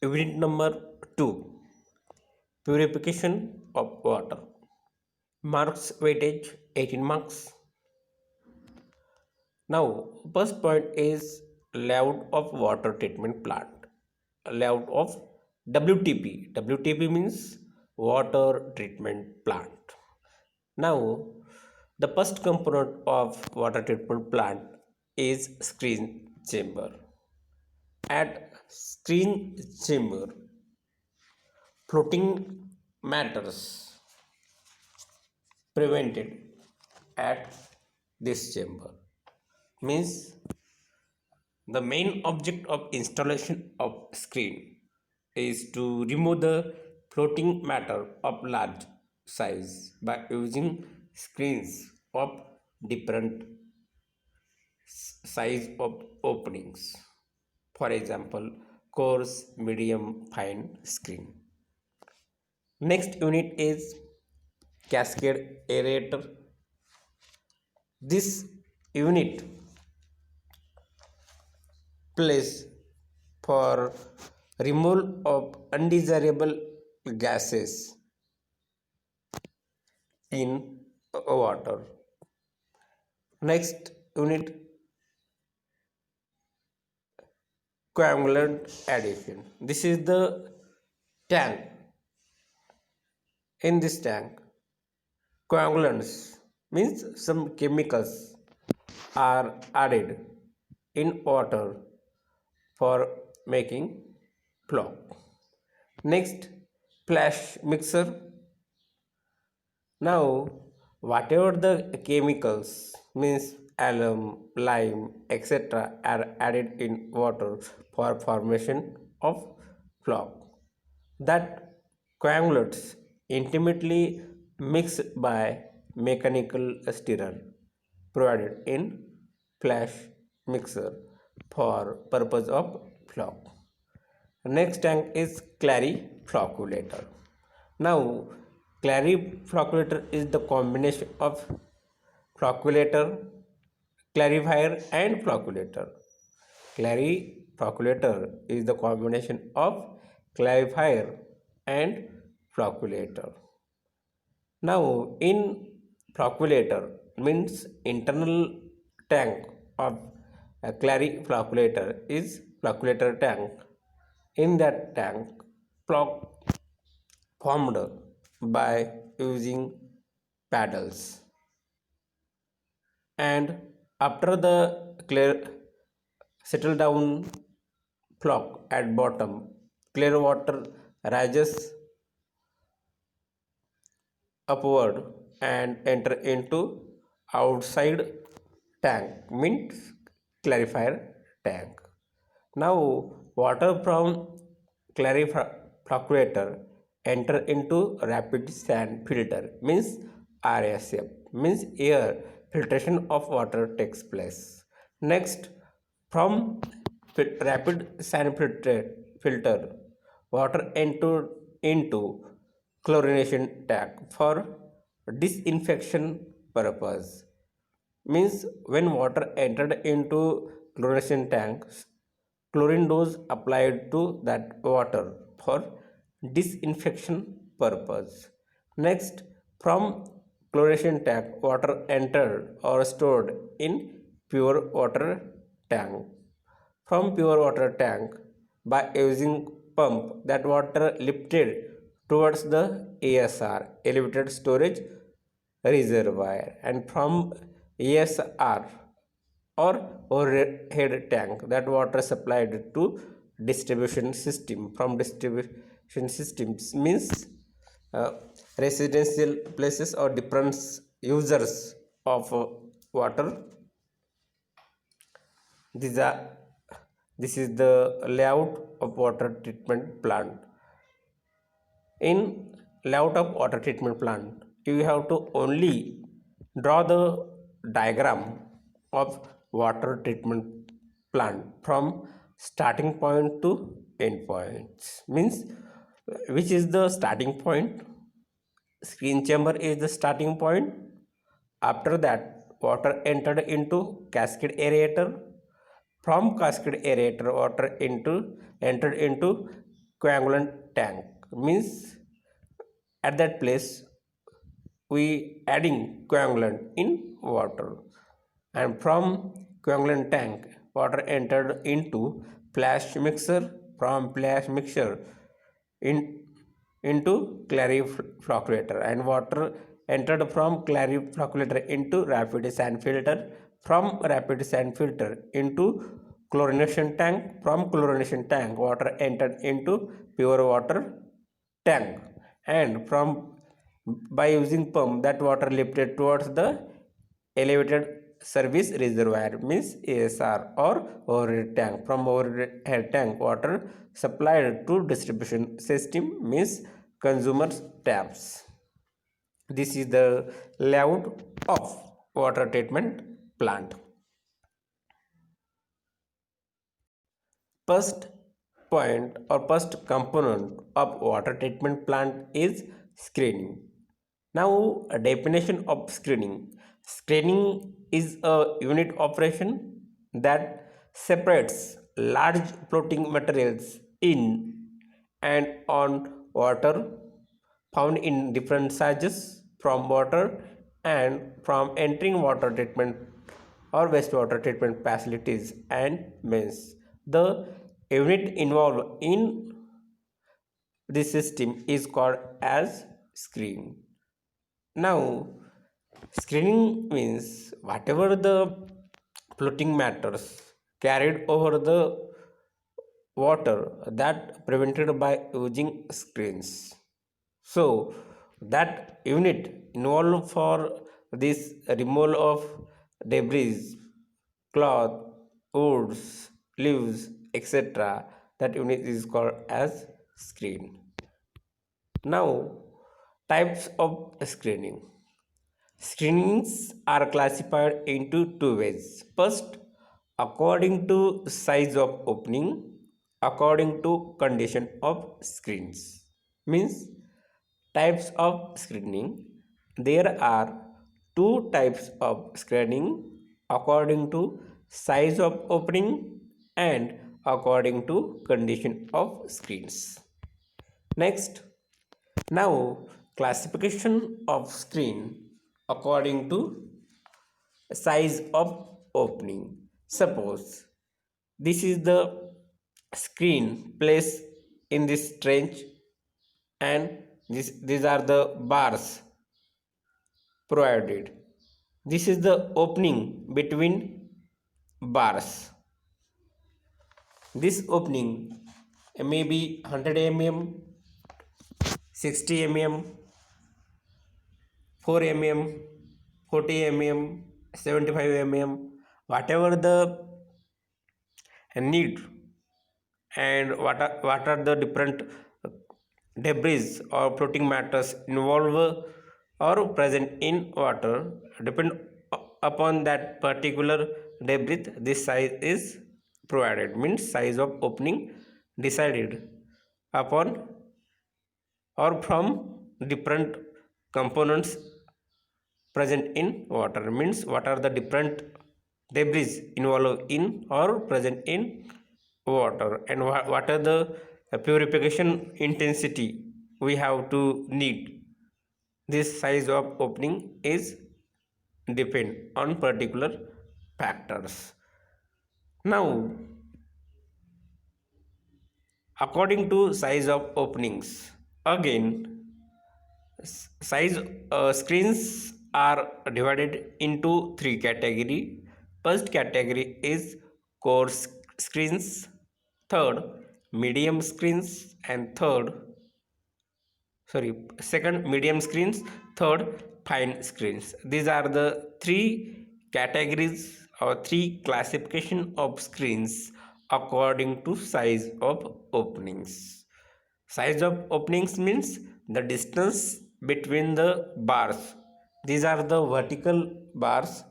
Unit number 2, Purification of water. Marks weightage 18 marks. Now, first point is layout of water treatment plant. Layout of WTP. WTP means water treatment plant. Now, the first component of water treatment plant is screen chamber. At screen chamber, floating matters prevented at this chamber. Means the main object of installation of screen is to remove the floating matter of large size by using screens of different size of openings. For example, coarse, medium, fine screen. Next unit is cascade aerator. This unit place for removal of undesirable gases in water. Next unit, coagulant addition. This is the tank. In this tank, coagulants means some chemicals are added in water for making flow. Next, flash mixer. Now, whatever the chemicals means alum, lime, etc. are added in water for formation of flow, that coagulates intimately mixed by mechanical stirrer provided in flash mixer for purpose of flow. Next tank is clariflocculator. Now, clariflocculator is the combination of flocculator, clarifier and flocculator. Clariflocculator is the combination of clarifier and flocculator. Now, in flocculator means internal tank of a clariflocculator is flocculator tank. In that tank, floc formed by using paddles, and after the clear settle down flock at bottom, clear water rises upward and enter into outside tank means clarifier tank. Now water from clariflocculator enter into rapid sand filter means RSF means air filtration of water takes place. Next, from rapid sand filter water entered into chlorination tank for disinfection purpose. Means when water entered into chlorination tanks, chlorine dose applied to that water for disinfection purpose. Next, from chlorination tank water entered or stored in pure water tank. From pure water tank, by using pump, that water lifted towards the ESR, elevated storage reservoir, and from ESR or overhead tank, that water supplied to distribution system. From distribution systems means residential places or different users of water. This is the layout of water treatment plant. In layout of water treatment plant, you have to only draw the diagram of water treatment plant from starting point to end points. Means which is the starting point? Screen chamber is the starting point. After that, water entered into cascade aerator. From cascade aerator, water entered into coagulant tank. Means at that place we adding coagulant in water, and from coagulant tank water entered into flash mixer, from flash mixer in into clariflocculator, and water entered from clariflocculator into rapid sand filter, from rapid sand filter into chlorination tank, from chlorination tank water entered into pure water tank, and from by using pump that water lifted towards the elevated service reservoir, means ASR, or overhead tank. From overhead tank water supplied to distribution system, means consumers taps. This is the layout of water treatment plant. First point or first component of water treatment plant is screening. Now, a definition of screening. Screening is a unit operation that separates large floating materials in and on water found in different sizes from water and from entering water treatment or wastewater treatment facilities, and means the unit involved in this system is called as screen. Now, screening means whatever the floating matters carried over the water that prevented by using screens. So, that unit involved for this removal of debris, cloth, woods, leaves, etc., that unit is called as screen. Now, types of screening. Screenings are classified into two ways. First, according to size of opening, according to condition of screens. Means types of screening. There are two types of screening according to size of opening and according to condition of screens. Next, now classification of screen according to size of opening. Suppose this is the screen placed in this trench, and these are the bars provided. This is the opening between bars. This opening may be 100 mm, 60 mm, 4 mm, 40 mm, 75 mm, whatever the need, and what are the different debris or floating matters involved or present in water, depend upon that particular debris this size is provided, means size of opening decided upon or from different components present in water, means what are the different debris involved in or present in water, and what are the purification intensity we have to need. This size of opening is depend on particular factors. Now, according to size of openings, again size screens are divided into three category. First category is coarse screens, third medium screens, and second medium screens, third fine screens. These are the three categories or three classification of screens according to size of openings. Size of openings means the distance between the bars. These are the vertical bars.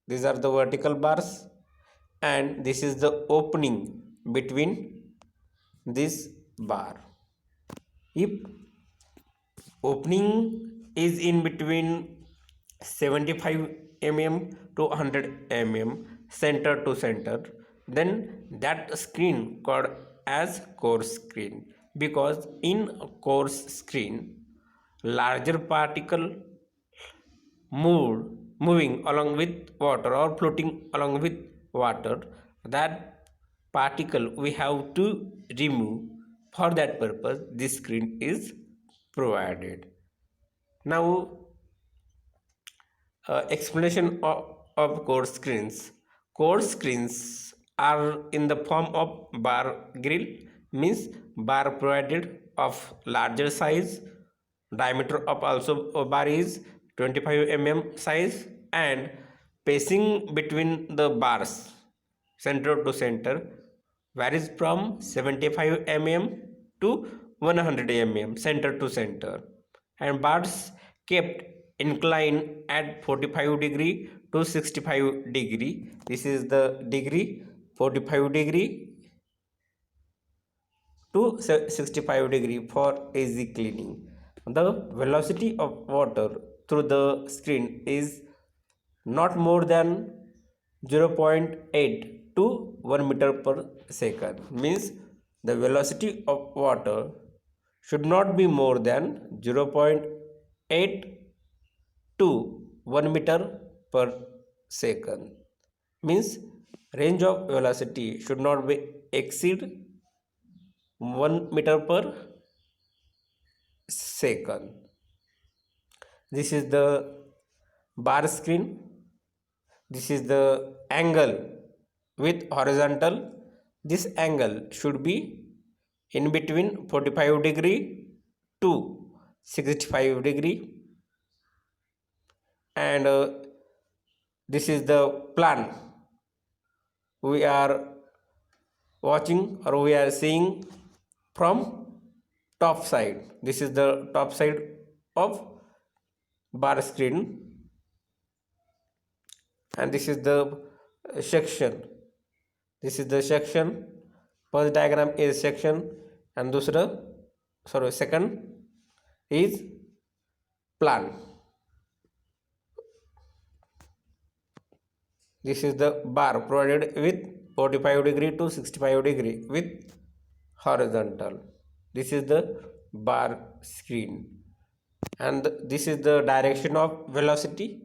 These are the vertical bars, and this is the opening between this bar. If opening is in between 75 mm to 100 mm center to center, then that screen called as coarse screen. because in a coarse screen larger particle moving along with water or floating along with water, that particle we have to remove. For that purpose this screen is provided. Now explanation of core screens. Core screens are in the form of bar grill, means bar provided of larger size. Diameter of also bar is 25 mm size, and spacing between the bars center to center varies from 75 mm to 100 mm center to center, and bars kept inclined at 45 to 65 This is the degree, 45 to 65 for easy cleaning. The velocity of water through the screen is not more than 0.8 to 1 meter per second, means the velocity of water should not be more than 0.8 to 1 meter per second, means range of velocity should not be exceed 1 meter per second. This is the bar screen. This is the angle with horizontal. This angle should be in between 45 to 65 and this is the plan we are watching or we are seeing from top side. This is the top side of bar screen, and this is the section. This is the section. First diagram is section, and second is plan. This is the bar provided with 45 to 65 with horizontal. This is the bar screen, and this is the direction of velocity,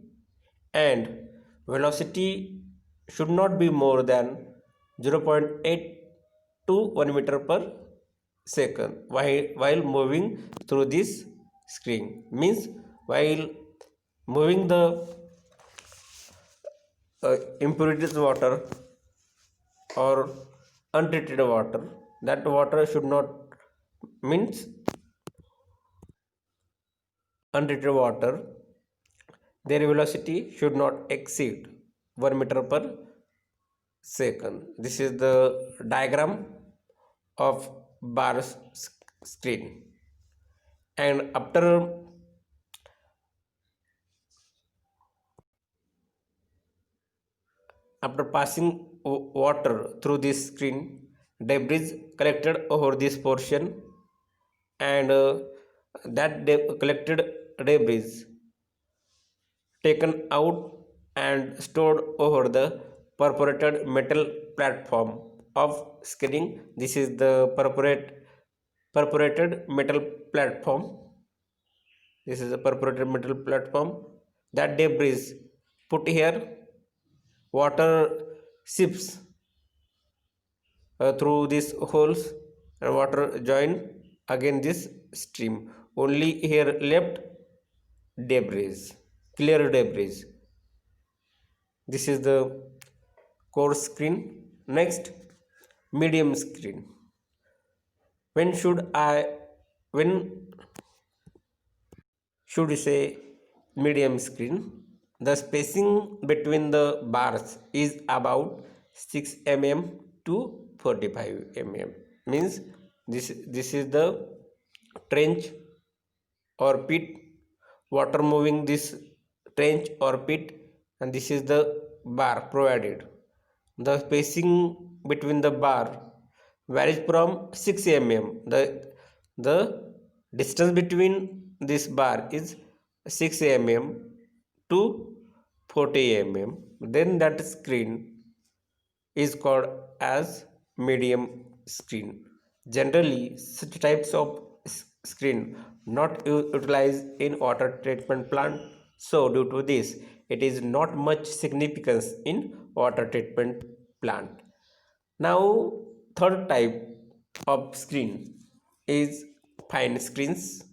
and velocity should not be more than 0.8 to 1 meter per second while moving through this screen, means while moving the impurities water or untreated water, that water should not, means untreated water, their velocity should not exceed 1 meter per second. This is the diagram of bar screen, and after passing water through this screen, debris collected over this portion, and that collected debris taken out and stored over the perforated metal platform of screening. This is the perforated metal platform. This is a perforated metal platform. That debris put here, water seeps through these holes, and water join again this stream. Only here left debris, clear debris. This is the coarse screen. Next, medium screen. When should we say medium screen? The spacing between the bars is about 6 mm to 45 mm, means this is the trench or pit, water moving this trench or pit, and this is the bar provided. The spacing between the bar varies from 6 mm. The distance between this bar is 6 mm to 40 mm. Then that screen is called as medium screen. Generally, such types of screen not utilized in water treatment plant. So due to this, it is not much significance in water treatment plant. Now, third type of screen is fine screens.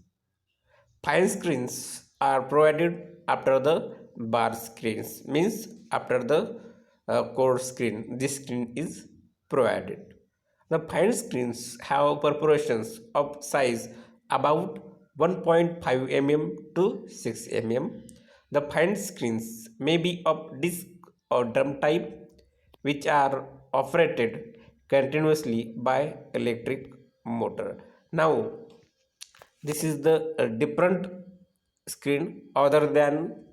Fine screens are provided after the bar screens, means after the core screen. This screen is provided. The fine screens have perforations of size about 1.5 mm to 6 mm. The fine screens may be of disc or drum type, which are operated continuously by electric motor. Now, this is the different screen other than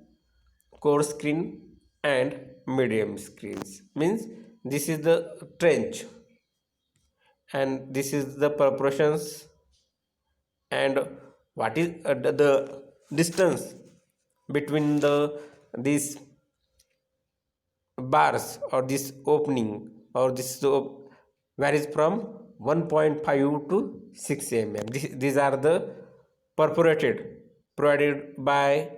core screen and medium screens, means this is the trench and this is the proportions, and what is the distance between the these bars or this opening or this varies from 1.5 to 6 mm. These are the perforated provided by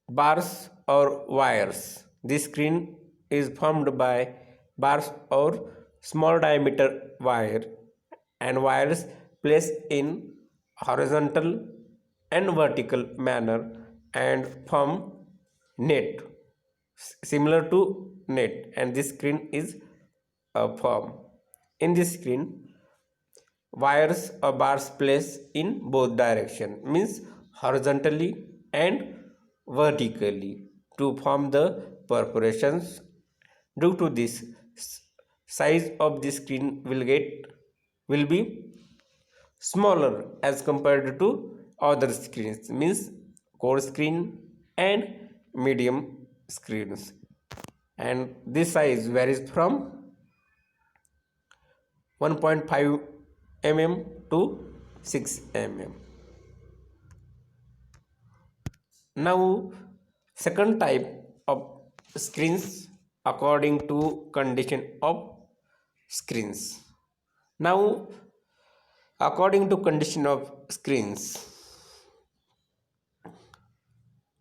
bars or wires. This screen is formed by bars or small diameter wire and wires placed in horizontal and vertical manner and form net similar to net, and this screen is a form. In this screen, wires or bars placed in both direction, means horizontally and vertically to form the perforations. Due to this, size of the screen will be smaller as compared to other screens, means core screen and medium screens, and this size varies from 1.5 mm to 6 mm. Now, second type of screens according to condition of screens. Now, according to condition of screens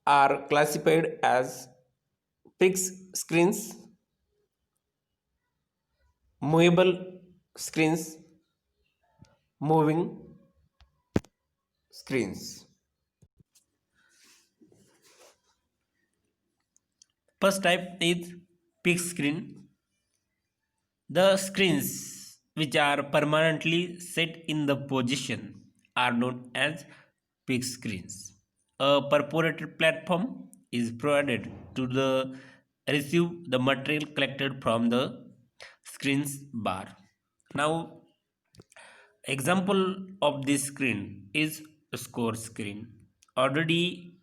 are classified as fixed screens, movable screens, moving screens. First type is fixed screen. The screens which are permanently set in the position are known as fixed screens. A perforated platform is provided to receive the material collected from the screen's bar. Now, example of this screen is a score screen. Already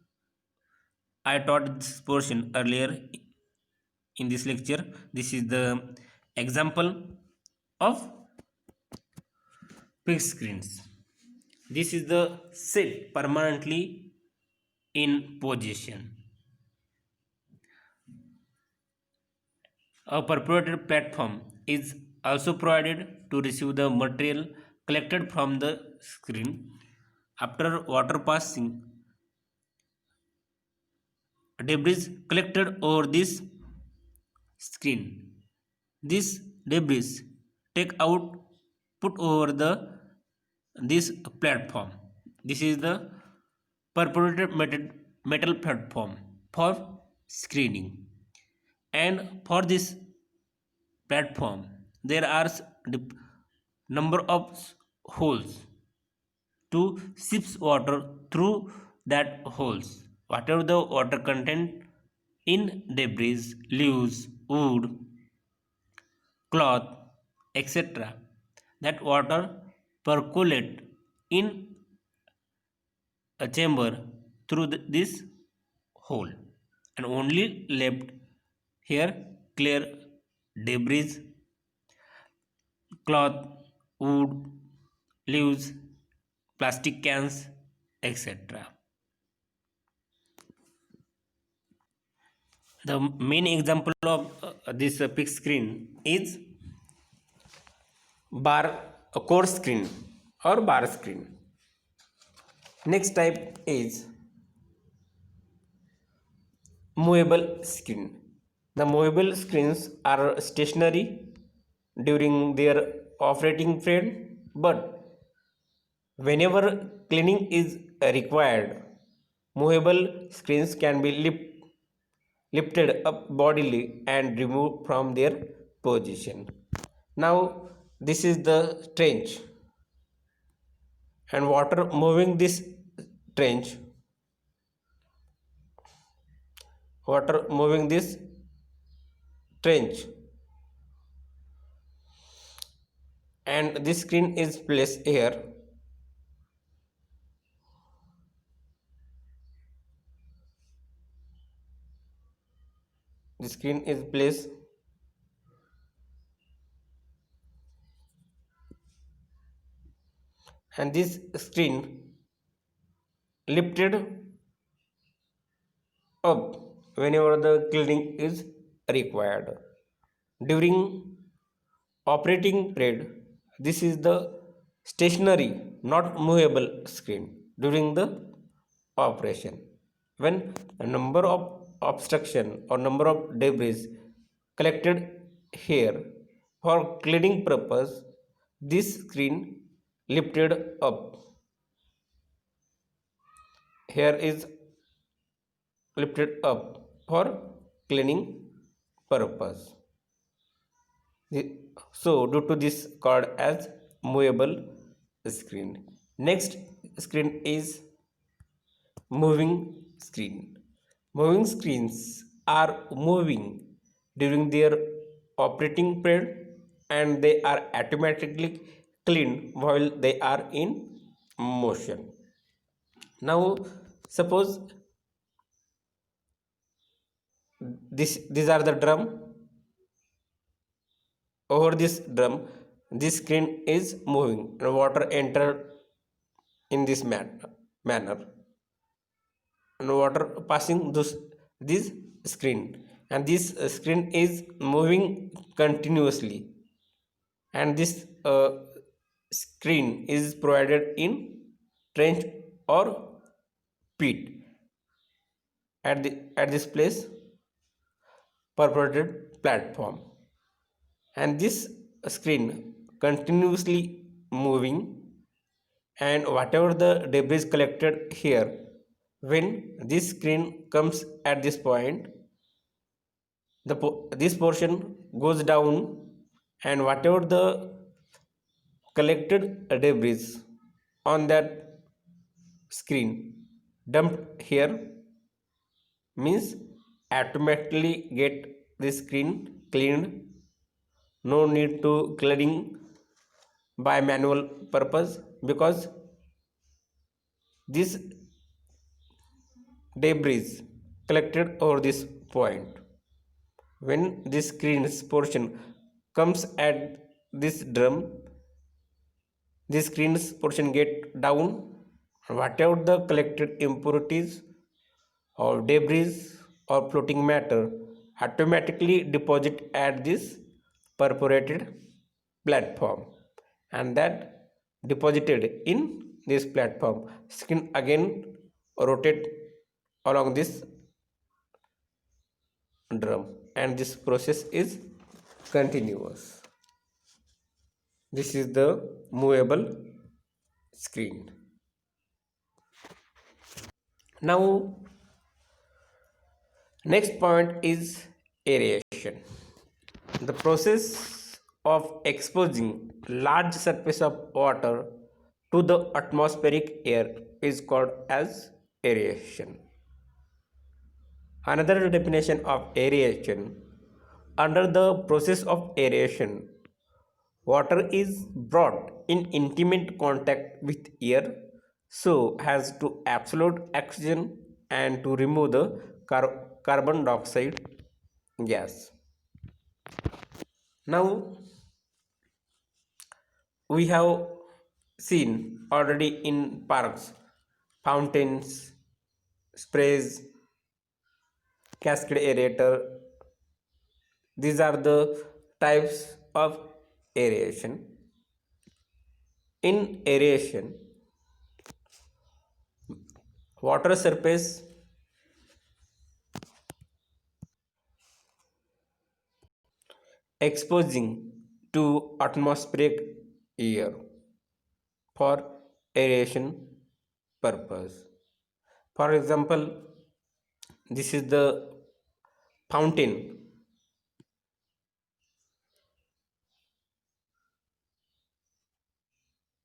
I taught this portion earlier in this lecture. This is the example of fixed screens. This is the set permanently in position. A perforated platform is also provided to receive the material collected from the screen. After water passing, debris collected over this screen. This debris take out put over this platform. This is the perforated metal platform for screening, and for this platform there are number of holes to sips water through that holes. Whatever the water content in debris, leaves, wood, cloth, etc., that water percolate in a chamber through this hole, and only left here clear debris, cloth, wood, leaves, plastic cans, etc. The main example of this fixed screen is bar core screen. or bar screen. Next type is movable screen. The movable screens are stationary during their operating period, but whenever cleaning is required, movable screens can be lifted up bodily and removed from their position. Now this is the trench, and trench water moving this trench, and this screen is placed here. The screen is placed, and this screen lifted up whenever the cleaning is required. During operating period, this is the stationary, not movable screen during the operation. When a number of obstruction or number of debris collected here for cleaning purpose, this screen lifted up. Here is lifted up for cleaning purpose. So due to this called as movable screen. Next screen is moving screen. Moving screens are moving during their operating period, and they are automatically cleaned while they are in motion. Now suppose these are the drum. Over this drum, this screen is moving and water enter in this manner, and water passing this screen, and this screen is moving continuously, and this screen is provided in trench or pit at this place, perforated platform, and this screen continuously moving, and whatever the debris collected here, when this screen comes at this point, this portion goes down, and whatever the collected debris on that screen dumped here means automatically get the screen cleaned. No need to cleaning by manual purpose, because this debris collected over this point, when this screen's portion comes at this drum, this screen's portion get down, whatever the collected impurities or debris or floating matter automatically deposit at this perforated platform, and that deposited in this platform screen again rotate along this drum, and this process is continuous. This is the movable screen. Now next point is aeration. The process of exposing large surface of water to the atmospheric air is called as aeration. Another definition of aeration: under the process of aeration, water is brought in intimate contact with air so as to absorb oxygen and to remove the carbon dioxide gas. Now we have seen already in parks, fountains, sprays, cascade aerator. These are the types of aeration. In aeration, water surface exposing to atmospheric air for aeration purpose. For example, this is the fountain.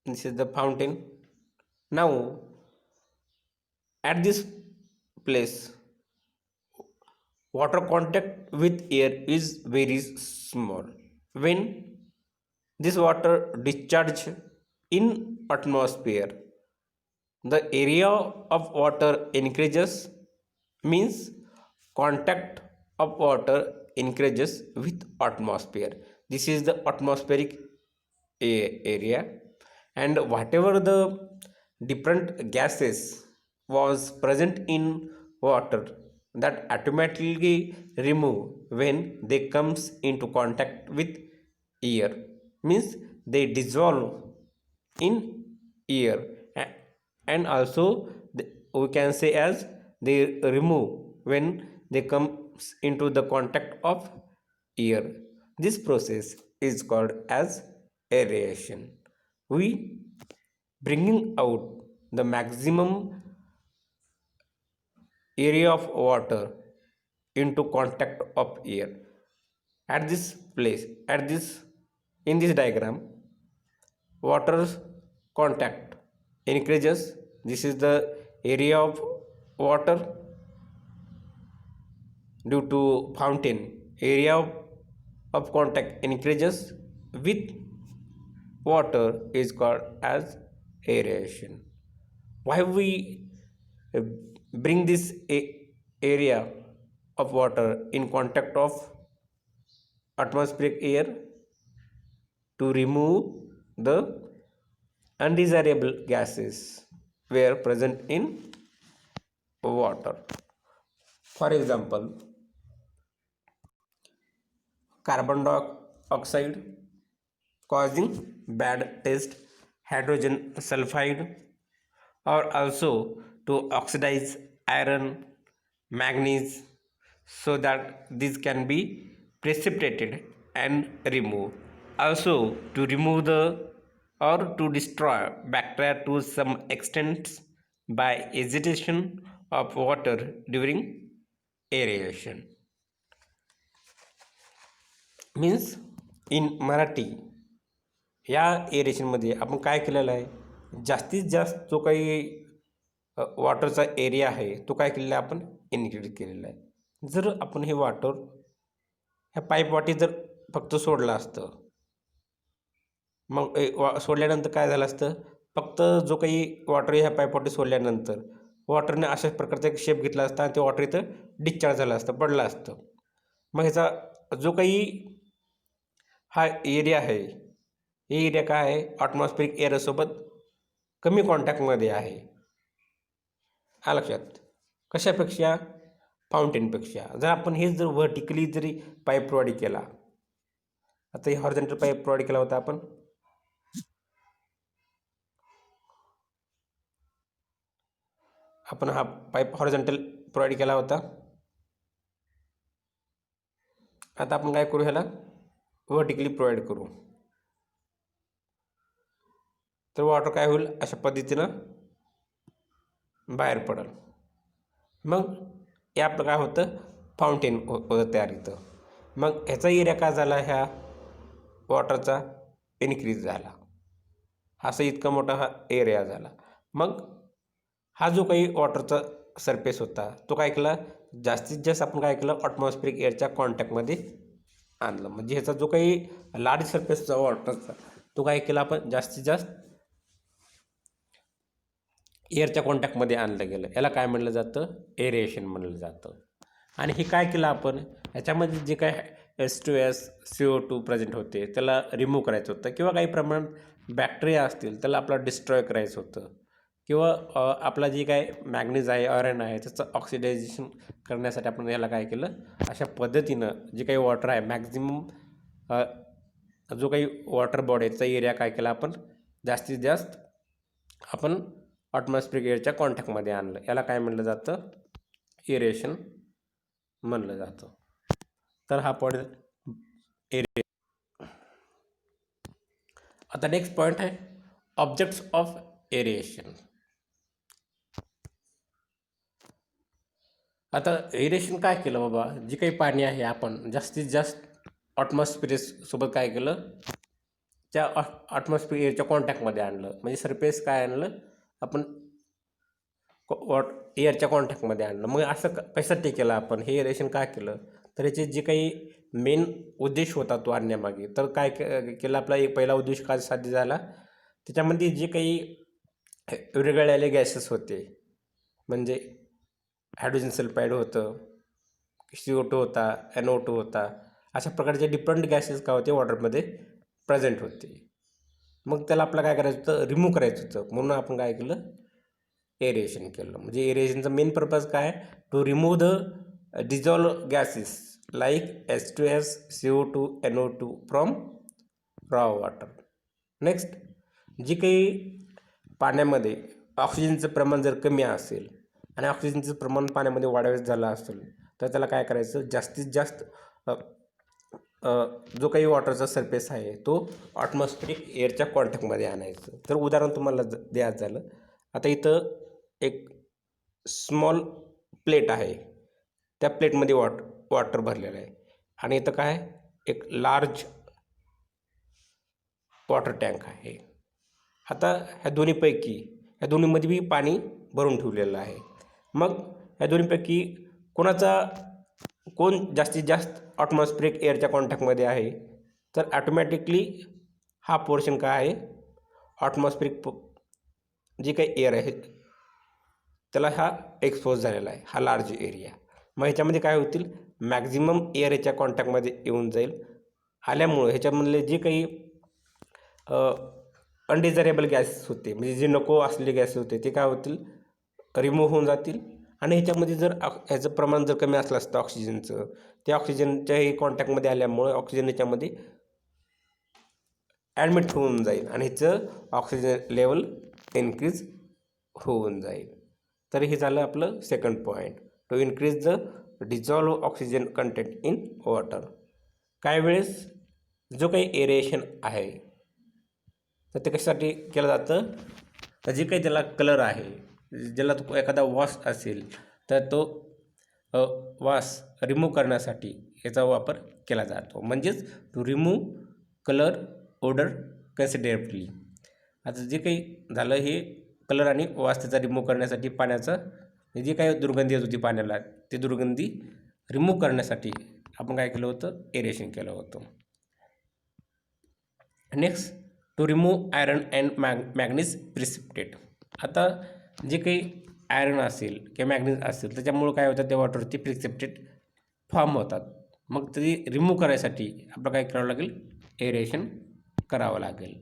This is the fountain. Now, at this place, water contact with air is very small. When this water discharge in atmosphere, the area of water increases, means contact of water increases with atmosphere. This is the atmospheric area, and whatever the different gases was present in water, that automatically remove when they comes into contact with air, means they dissolve in air, and also we can say as they remove when they comes into the contact of air. This process is called as aeration. We bringing out the maximum area of water into contact of air. At this place, at this, in this diagram, water's contact increases. This is the area of water due to fountain. Area of contact increases with water is called as aeration. Why we uh, bring this area of water in contact of atmospheric air? To remove the undesirable gases were present in water. For example, carbon dioxide causing bad taste, hydrogen sulfide, or also to oxidize iron, manganese, so that this can be precipitated and removed. Also to remove the or to destroy bacteria to some extent by agitation of water during aeration. Means in Marathi या एरेशनमध्ये आपण काय केलेलं आहे, जास्तीत जास्त जो काही वॉटरचा area आहे तो काय केलेला आहे, आपण इन्क्रीज केलेला आहे. जर आपण हे वॉटर ह्या पाईपवाटी जर फक्त सोडलं असतं, मग सोडल्यानंतर काय झालं असतं, फक्त जो काही वॉटर ह्या पाईपवाटी सोडल्यानंतर वॉटरने अशा प्रकारचा एक शेप घेतला असता आणि ते वॉटर इथं डिस्चार्ज झालं असतं, पडलं असतं. मग ह्याचा जो काही हा एरिया आहे, हे एरिया काय आहे, ॲटमॉस्फेरिक एअरसोबत कमी कॉन्टॅक्टमध्ये आहे. हा लक्षात. कशापेक्षा? फाउंटेनपेक्षा. जर आपण हे जर व्हर्टिकली जरी पाईप प्रोव्हाइड केला, आता हे हॉरिझॉन्टल पाईप प्रोव्हाइड केला होता आपण हा पाईप हॉरिझॉन्टल प्रोव्हाइड केला होता. आता आपण काय करू, ह्याला व्हर्टिकली प्रोव्हाइड करू. तर वॉटर काय होईल, अशा पद्धतीनं बाहेर पडेल. मग या आपलं काय होतं, फाउंटेन होतं तयार इथं. मग ह्याचा एरिया काय झाला, ह्या वॉटरचा इन्क्रीज झाला. असं इतका मोठा हा एरिया झाला. मग हा जो काही वॉटरचा सरफेस होता तो काय केला, जास्तीत जास्त आपण काय केलं, ॲटमॉस्फेरिक एअरच्या कॉन्टॅक्टमध्ये आणलं. म्हणजे ह्याचा जो काही लार्ज सरफेसचा वॉटरचा तो काय केला, आपण जास्तीत जास्त एअरच्या कॉन्टॅक्टमध्ये आणलं गेलं. याला काय म्हणलं जातं, एरेशन म्हणलं जातं. आणि हे काय केलं आपण, ह्याच्यामध्ये जे काय H2S CO2 प्रेझेंट होते त्याला रिमूव्ह करायचं होतं, किंवा काही प्रमाणात बॅक्टेरिया असतील त्याला आपला डिस्ट्रॉय करायचं होतं, किंवा आपला जे काय मॅग्नीज आहे, आयर्न आहे, त्याचं ऑक्सिडायझेशन करण्यासाठी आपण याला काय केलं, अशा पद्धतीनं जे काही वॉटर आहे मॅक्झिमम जो काही वॉटर बॉडीचा एरिया काय केला, आपण जास्तीत जास्त आपण ॲटमॉस्फिअरिक एअरच्या कॉन्टॅक्टमध्ये आणलं, याला काय म्हणलं जातं? एरेशन म्हणलं जातं. तर हा पॉईंट एरे. आता नेक्स्ट पॉईंट आहे ऑब्जेक्ट्स ऑफ एरिएशन. आता एरेशन काय केलं बाबा, जी काही पाणी आहे आपण जास्तीत जास्त ॲटमॉस्फिअरसोबत काय केलं, त्या ॲटमॉस्फिअरच्या कॉन्टॅक्टमध्ये आणलं. म्हणजे सरफेस काय आणलं आपण, एअरच्या कॉन्टॅक्टमध्ये आणलं. मग असं कशासाठी केलं आपण हे एरेशन का केलं? तर याचे जे काही मेन उद्देश होता तो आणण्यामागे, तर काय केलं, आपला एक पहिला उद्देश काय साध्य झाला, त्याच्यामध्ये जे काही विरघळलेले गॅसेस होते, म्हणजे हायड्रोजन सल्फाईड होतं, CO2 होता, NO2 होता, अशा प्रकारचे डिफरंट गॅसेस काय होते वॉटरमध्ये प्रेझेंट होते. मग त्याला आपलं काय करायचं होतं, रिमूव्ह करायचं होतं. म्हणून आपण काय केलं, एरेशन केलं. म्हणजे एरेशनचा मेन पर्पज काय, to remove the dissolve gases like H2S, CO2, NO2 from raw water. Next, जी काही पाण्यामध्ये ऑक्सिजनचं प्रमाण जर कमी असेल आणि ऑक्सिजनचं प्रमाण पाण्यामध्ये वाढवायचं झालं असेल, तर त्याला काय करायचं, जास्तीत जास्त जो काही वॉटरचा सरफेस आहे तो ॲटमॉस्फिअरिक एअरच्या कॉन्टॅक्टमध्ये आणायचं. तर उदाहरण तुम्हाला द्यायचं झालं, आता इथं एक स्मॉल प्लेट आहे, त्या प्लेटमध्ये वॉटर भरलेलं आहे, आणि इथं काय एक लार्ज वॉटर टँक आहे. आता ह्या दोन्हीमध्ये बी पाणी भरून ठेवलेलं आहे. मग ह्या दोन्हीपैकी कोण जास्तीत जास्त ॲटमॉस्फिअरिक एअरच्या कॉन्टॅक्टमध्ये आहे, तर ॲटोमॅटिकली हा पोर्शन काय आहे, ॲटमॉस्फिअरिक जे काही एअर आहे त्याला हा एक्सपोज झालेला आहे, हा लार्ज एरिया. मग ह्याच्यामध्ये काय होतील, मॅक्झिमम एअर ह्याच्या कॉन्टॅक्टमध्ये येऊन जाईल. आल्यामुळं ह्याच्यामधले जे काही अनडिझायरेबल गॅसेस होते, म्हणजे जे नको असलेले गॅसेस होते, ते काय होतील, रिमूव्ह होऊन जातील. आणि ह्याच्यामध्ये जर ह्याचं प्रमाण जर कमी असलं असतं ऑक्सिजनचं, ते ऑक्सिजनच्याही कॉन्टॅक्टमध्ये आल्यामुळे ऑक्सिजन ह्याच्यामध्ये ॲडमिट होऊन जाईल आणि ह्याचं ऑक्सिजन लेवल इन्क्रीज होऊन जाईल. तर हे झालं आपलं second point, to increase the dissolve oxygen content in water. काही वेळेस जो काही एरेशन आहे तर ते कशासाठी केलं जातं, तर जे काही त्याला कलर आहे, ज्याला तो एखादा वास असेल तर तो वास रिमूव्ह करण्यासाठी याचा वापर केला जातो. म्हणजेच to remove colour order considerably. आता जे काही झालं, हे कलर आणि वास त्याचा रिमूव्ह करण्यासाठी पाण्याचं जी काही दुर्गंधी येत होती पाण्याला, ते दुर्गंधी रिमूव्ह करण्यासाठी आपण काय केलं होतं, एरेशन केलं होतं. Next, to remove iron and manganese precipitate. आता जे काही आयरन असेल किंवा मॅग्नीज असेल त्याच्यामुळं काय होतं, त्या वॉटरवरती प्रिसिपिटेट फॉर्म होतात. मग ते रिमूव्ह करायसाठी आपलं काय करावं लागेल, एरेशन करावं लागेल.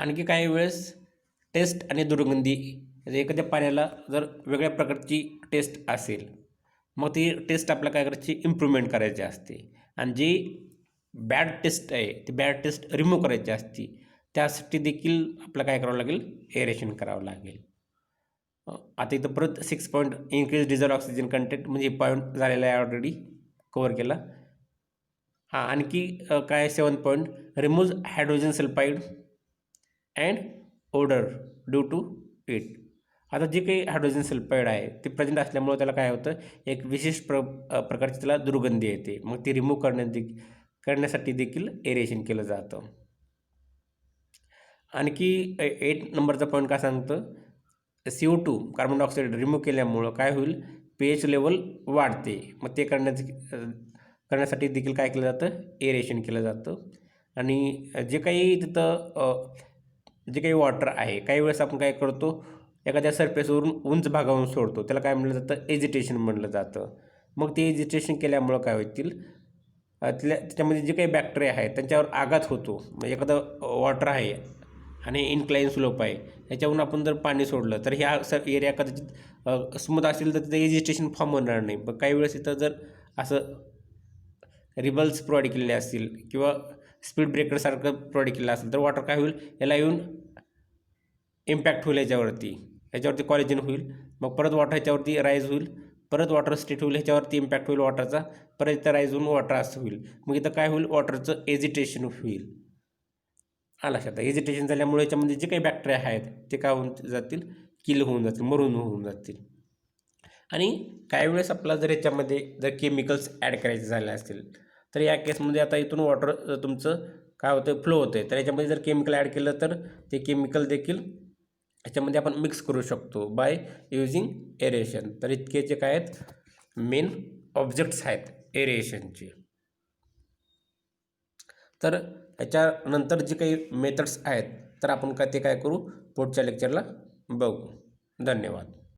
आणखी काही वेळेस टेस्ट आणि दुर्गंधी, एखाद्या पाण्याला जर वेगळ्या प्रकारची टेस्ट असेल, मग ती टेस्ट आपल्याला काय करायची, इम्प्रूव्हमेंट करायची असते. आणि जी बॅड टेस्ट आहे ती बॅड टेस्ट रिमूव्ह करायची असते, त्यासाठी देखील आपल्याला काय करावं लागेल, एरेशन करावं लागेल. आता इथं परत 6 point increase dissolve oxygen content, म्हणजे पॉईंट झालेला आहे, ऑलरेडी कवर केला. हां, आणखी काय 7 point, remove hydrogen sulphide and odour due to it. आता जे काही हायड्रोजन सल्फाईड आहे ते प्रेझेंट असल्यामुळे त्याला काय होतं, एक विशिष्ट प्रकारची त्याला दुर्गंधी येते. मग ती रिमूव्ह करण्यासाठी देखील एरेशन केलं जातं. आणखी 8 नंबरचा पॉईंट काय सांगतं, CO2 कार्बन डायऑक्साईड रिमूव्ह केल्यामुळं काय होईल, pH लेवल वाढते. मग ते करण्यासाठी देखील काय केलं जातं, एरेशन केलं जातं. आणि जे काही तिथं जे काही वॉटर आहे, काही वेळेस आपण काय करतो, एखाद्या सरफेसवरून उंच भागावरून सोडतो, त्याला काय म्हटलं जातं, एजिटेशन म्हटलं जातं. मग ते एजिटेशन केल्यामुळं काय होतील, त्याच्यामध्ये जे काही बॅक्टेरिया आहेत त्यांच्यावर आघात होतो. म्हणजे एखादं वॉटर आहे आणि इन्क्लाइन स्लोप आहे, याच्यावरून आपण जर पाणी सोडलं तर ह्या एरिया कदाचित स्मूथ असेल तर तिथं एजिटेशन फॉर्म होणार नाही. पण काही वेळेस इथं जर असं रिबल्स प्रोव्हाइड केलेले असतील किंवा स्पीड ब्रेकरसारखं प्रोव्हाइड केलं असेल तर वॉटर काय होईल, याला येऊन इम्पॅक्ट होईल ह्याच्यावरती कॉलेजन होईल, मग परत वॉटर ह्याच्यावरती राईज होईल, परत वॉटर स्टेट होईल, ह्याच्यावरती इम्पॅक्ट होईल वॉटरचा, परत इथं राईज होऊन वॉटर असं होईल. मग इथं काय होईल, वॉटरचं एजिटेशन होईल. लक्षात एजिटेशन झाल्यामुळे याच्यामध्ये जे काही बॅक्टेरिया आहेत ते काय होऊन जातील, किल होऊन जातील, मरून होऊन जातील. आणि काही वेळेस आपल्याला जर याच्यामध्ये जर केमिकल्स ॲड करायचे झाले असतील तर या केसमध्ये आता इथून वॉटर तुमचं काय होतं, फ्लो होतं आहे, तर याच्यामध्ये जर केमिकल ॲड केलं तर ते केमिकल देखील याच्यामध्ये आपण मिक्स करू शकतो बाय युजिंग एरेशन. तर इतके जे काय आहेत मेन ऑब्जेक्ट्स आहेत एरेशनचे. तर याच्यानंतर जे काही मेथड्स आहेत तर आपण ते काय करू, पुढच्या लेक्चरला बघू. धन्यवाद.